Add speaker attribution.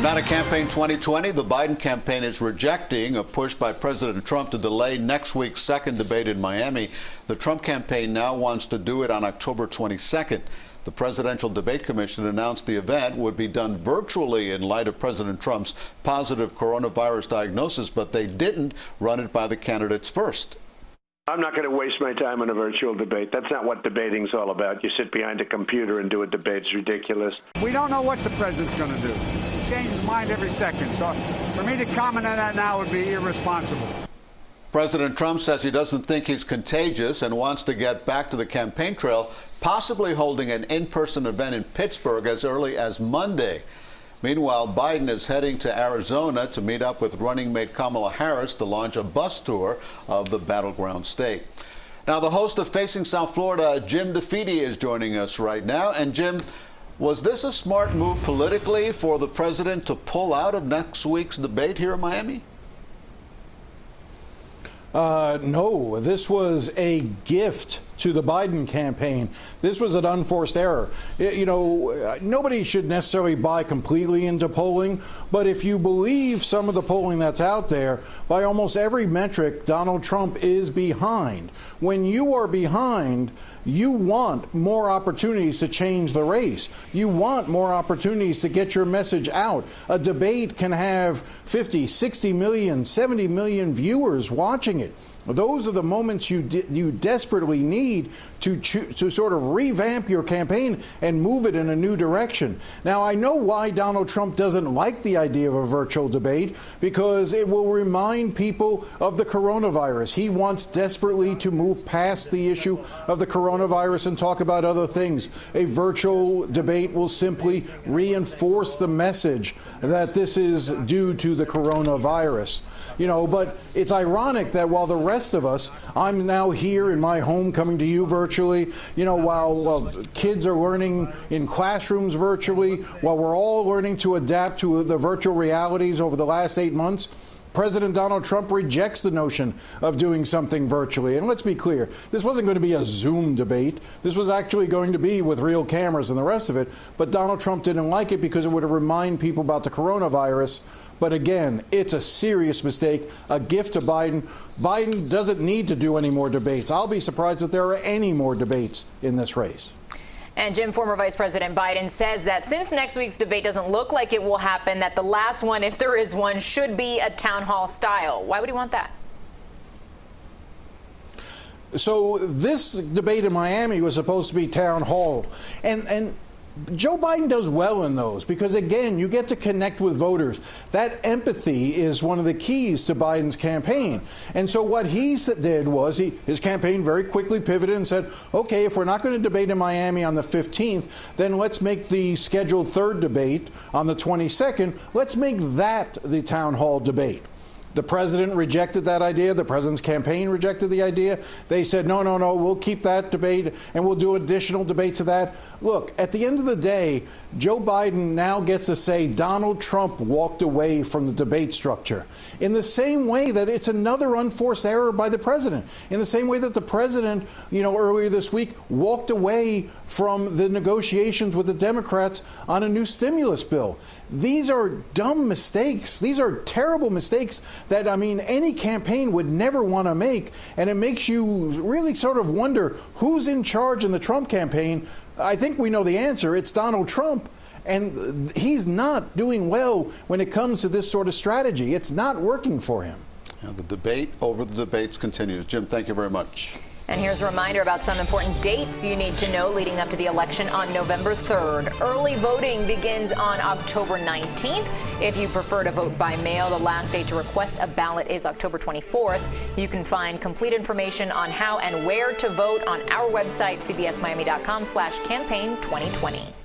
Speaker 1: Now to Campaign 2020, the Biden campaign is rejecting a push by President Trump to delay next week's second debate in Miami. The Trump campaign now wants to do it on October 22nd. The Presidential Debate Commission announced the event would be done virtually in light of President Trump's positive coronavirus diagnosis, but they didn't run it by the candidates first.
Speaker 2: I'm not going to waste my time on a virtual debate. That's not what debating's all about. You sit behind a computer and do a debate. It's ridiculous.
Speaker 3: We don't know what the president's going to do. He changes his mind every second. So for me to comment on that now would be irresponsible.
Speaker 1: President Trump says he doesn't think he's contagious and wants to get back to the campaign trail, possibly holding an in-person event in Pittsburgh as early as Monday. Meanwhile, Biden is heading to Arizona to meet up with running mate Kamala Harris to launch a bus tour of the battleground state. Now, the host of Facing South Florida, Jim DeFede, is joining us right now. And Jim, was this a smart move politically for the president to pull out of next week's debate here in Miami?
Speaker 4: No, this was a gift to the Biden campaign. This was an unforced error. Nobody should necessarily buy completely into polling, but if you believe some of the polling that's out there, by almost every metric, Donald Trump is behind. When you are behind, you want more opportunities to change the race. You want more opportunities to get your message out. A debate can have 50, 60 million, 70 million viewers watching it. Those are the moments you desperately need to sort of revamp your campaign and move it in a new direction. Now, I know why Donald Trump doesn't like the idea of a virtual debate, because it will remind people of the coronavirus. He wants desperately to move past the issue of the coronavirus and talk about other things. A virtual debate will simply reinforce the message that this is due to the coronavirus. But it's ironic that while the rest of us, I'm now here in my home coming to you virtually, while kids are learning in classrooms virtually, while we're all learning to adapt to the virtual realities over the last 8 months, President Donald Trump rejects the notion of doing something virtually. And let's be clear, this wasn't going to be a Zoom debate. This was actually going to be with real cameras and the rest of it. But Donald Trump didn't like it because it would remind people about the coronavirus. But again, it's a serious mistake, a gift to Biden. Biden doesn't need to do any more debates. I'll be surprised if there are any more debates in this race.
Speaker 5: And Jim, former Vice President Biden says that since next week's debate doesn't look like it will happen, that the last one, if there is one, should be a town hall style. Why would he want that?
Speaker 4: So this debate in Miami was supposed to be town hall. And Joe Biden does well in those because, again, you get to connect with voters. That empathy is one of the keys to Biden's campaign. And so what he did was his campaign very quickly pivoted and said, OK, if we're not going to debate in Miami on the 15th, then let's make the scheduled third debate on the 22nd. Let's make that the town hall debate. The president rejected that idea. The president's campaign rejected the idea. They said, no, we'll keep that debate and we'll do additional debate to that. Look, at the end of the day, Joe Biden now gets to say Donald Trump walked away from the debate structure in the same way that it's another unforced error by the president, in the same way that the president, earlier this week walked away from the negotiations with the Democrats on a new stimulus bill. These are dumb mistakes. These are terrible mistakes that, any campaign would never want to make. And it makes you really sort of wonder who's in charge in the Trump campaign. I think we know the answer. It's Donald Trump. And he's not doing well when it comes to this sort of strategy. It's not working for him.
Speaker 1: The debate over the debates continues. Jim, thank you very much.
Speaker 5: And here's a reminder about some important dates you need to know leading up to the election on November 3rd. Early voting begins on October 19th. If you prefer to vote by mail, the last day to request a ballot is October 24th. You can find complete information on how and where to vote on our website, cbsmiami.com/campaign2020.